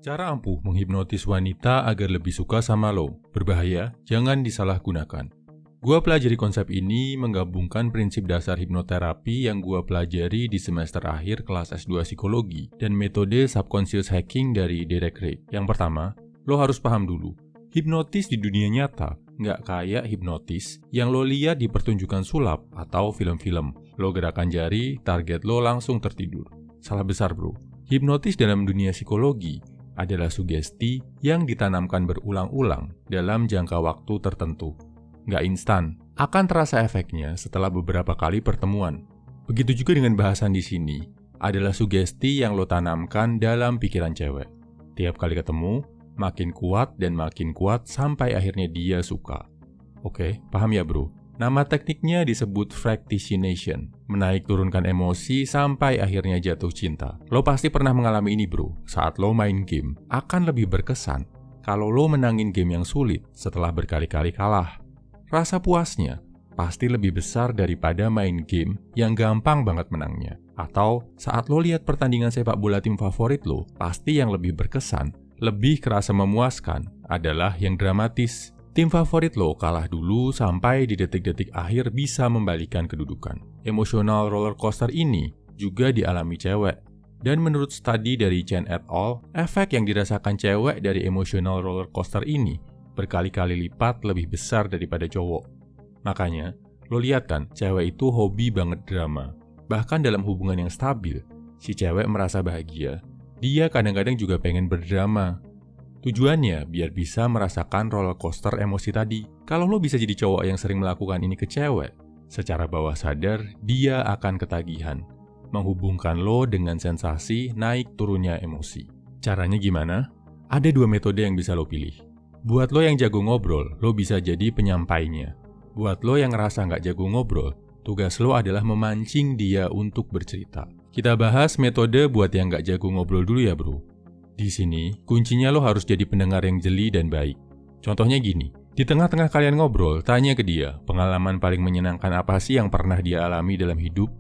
Cara ampuh menghipnotis wanita agar lebih suka sama lo. Berbahaya, jangan disalahgunakan. Gua pelajari konsep ini menggabungkan prinsip dasar hipnoterapi yang gua pelajari di semester akhir kelas S2 psikologi dan metode subconscious hacking dari Derek Ray. Yang pertama, lo harus paham dulu. Hipnotis di dunia nyata nggak kayak hipnotis yang lo lihat di pertunjukan sulap atau film-film. Lo gerakan jari, target lo langsung tertidur. Salah besar bro. Hipnotis dalam dunia psikologi adalah sugesti yang ditanamkan berulang-ulang dalam jangka waktu tertentu. Nggak instan, akan terasa efeknya setelah beberapa kali pertemuan. Begitu juga dengan bahasan di sini, adalah sugesti yang lo tanamkan dalam pikiran cewek. Tiap kali ketemu, makin kuat sampai akhirnya dia suka. Oke, paham ya bro? Nama tekniknya disebut fractionation, menaik turunkan emosi sampai akhirnya jatuh cinta. Lo pasti pernah mengalami ini bro, saat lo main game. Akan lebih berkesan kalau lo menangin game yang sulit setelah berkali-kali kalah. Rasa puasnya pasti lebih besar daripada main game yang gampang banget menangnya. Atau saat lo lihat pertandingan sepak bola tim favorit lo, pasti yang lebih berkesan, lebih kerasa memuaskan adalah yang dramatis. Tim favorit lo kalah dulu sampai di detik-detik akhir bisa membalikan kedudukan. Emosional roller coaster ini juga dialami cewek. Dan menurut studi dari Chen et al., efek yang dirasakan cewek dari emosional roller coaster ini berkali-kali lipat lebih besar daripada cowok. Makanya, lo lihat kan, cewek itu hobi banget drama. Bahkan dalam hubungan yang stabil, si cewek merasa bahagia. Dia kadang-kadang juga pengen berdrama. Tujuannya biar bisa merasakan roller coaster emosi tadi. Kalau lo bisa jadi cowok yang sering melakukan ini ke cewek, secara bawah sadar dia akan ketagihan, menghubungkan lo dengan sensasi naik turunnya emosi. Caranya gimana? Ada dua metode yang bisa lo pilih. Buat lo yang jago ngobrol, lo bisa jadi penyampainya. Buat lo yang ngerasa nggak jago ngobrol, tugas lo adalah memancing dia untuk bercerita. Kita bahas metode buat yang nggak jago ngobrol dulu ya bro. Di sini, kuncinya lo harus jadi pendengar yang jeli dan baik. Contohnya gini, di tengah-tengah kalian ngobrol, tanya ke dia, pengalaman paling menyenangkan apa sih yang pernah dia alami dalam hidup?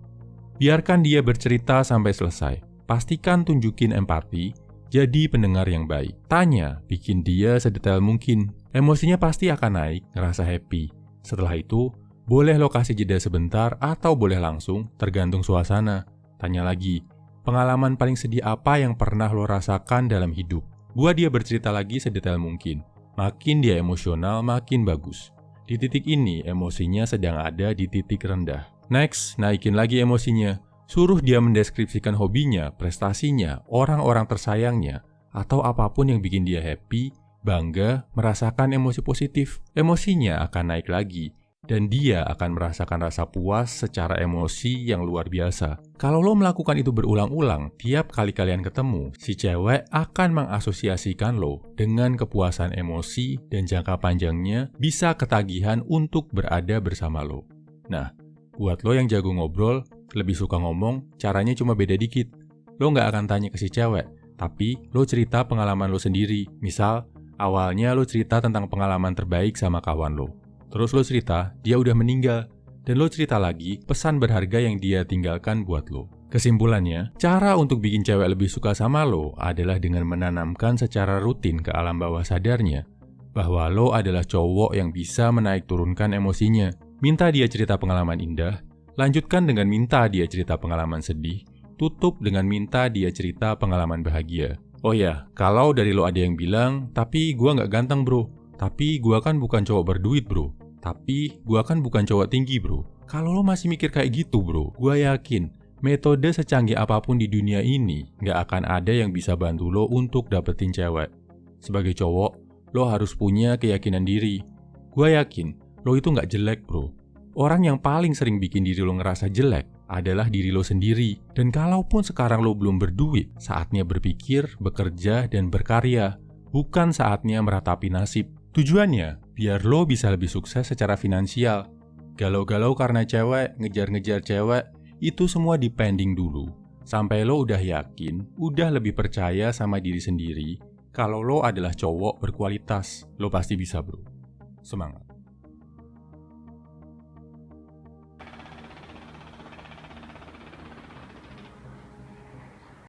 Biarkan dia bercerita sampai selesai. Pastikan tunjukin empati, jadi pendengar yang baik. Tanya, bikin dia sedetail mungkin. Emosinya pasti akan naik, ngerasa happy. Setelah itu, boleh lo kasih jeda sebentar atau boleh langsung, tergantung suasana. Tanya lagi, pengalaman paling sedih apa yang pernah lo rasakan dalam hidup? Buat dia bercerita lagi sedetail mungkin. Makin dia emosional, makin bagus. Di titik ini, emosinya sedang ada di titik rendah. Next, naikin lagi emosinya. Suruh dia mendeskripsikan hobinya, prestasinya, orang-orang tersayangnya, atau apapun yang bikin dia happy, bangga, merasakan emosi positif. Emosinya akan naik lagi. Dan dia akan merasakan rasa puas secara emosi yang luar biasa. Kalau lo melakukan itu berulang-ulang, tiap kali kalian ketemu, si cewek akan mengasosiasikan lo dengan kepuasan emosi dan jangka panjangnya bisa ketagihan untuk berada bersama lo. Nah, buat lo yang jago ngobrol, lebih suka ngomong, caranya cuma beda dikit. Lo nggak akan tanya ke si cewek, tapi lo cerita pengalaman lo sendiri. Misal, awalnya lo cerita tentang pengalaman terbaik sama kawan lo. Terus lo cerita, dia udah meninggal. Dan lo cerita lagi pesan berharga yang dia tinggalkan buat lo. Kesimpulannya, cara untuk bikin cewek lebih suka sama lo adalah dengan menanamkan secara rutin ke alam bawah sadarnya bahwa lo adalah cowok yang bisa menaik turunkan emosinya. Minta dia cerita pengalaman indah, lanjutkan dengan minta dia cerita pengalaman sedih, tutup dengan minta dia cerita pengalaman bahagia. Oh ya, kalau dari lo ada yang bilang, tapi gua nggak ganteng bro, tapi gua kan bukan cowok berduit bro, tapi gua kan bukan cowok tinggi bro. Kalau lo masih mikir kayak gitu bro, gua yakin metode secanggih apapun di dunia ini nggak akan ada yang bisa bantu lo untuk dapetin cewek. Sebagai cowok, lo harus punya keyakinan diri. Gua yakin lo itu nggak jelek bro. Orang yang paling sering bikin diri lo ngerasa jelek adalah diri lo sendiri. Dan kalaupun sekarang lo belum berduit, saatnya berpikir, bekerja, dan berkarya. Bukan saatnya meratapi nasib. Tujuannya, biar lo bisa lebih sukses secara finansial. Galau-galau karena cewek, ngejar-ngejar cewek, itu semua dipending dulu. Sampai lo udah yakin, udah lebih percaya sama diri sendiri, kalau lo adalah cowok berkualitas. Lo pasti bisa bro. Semangat.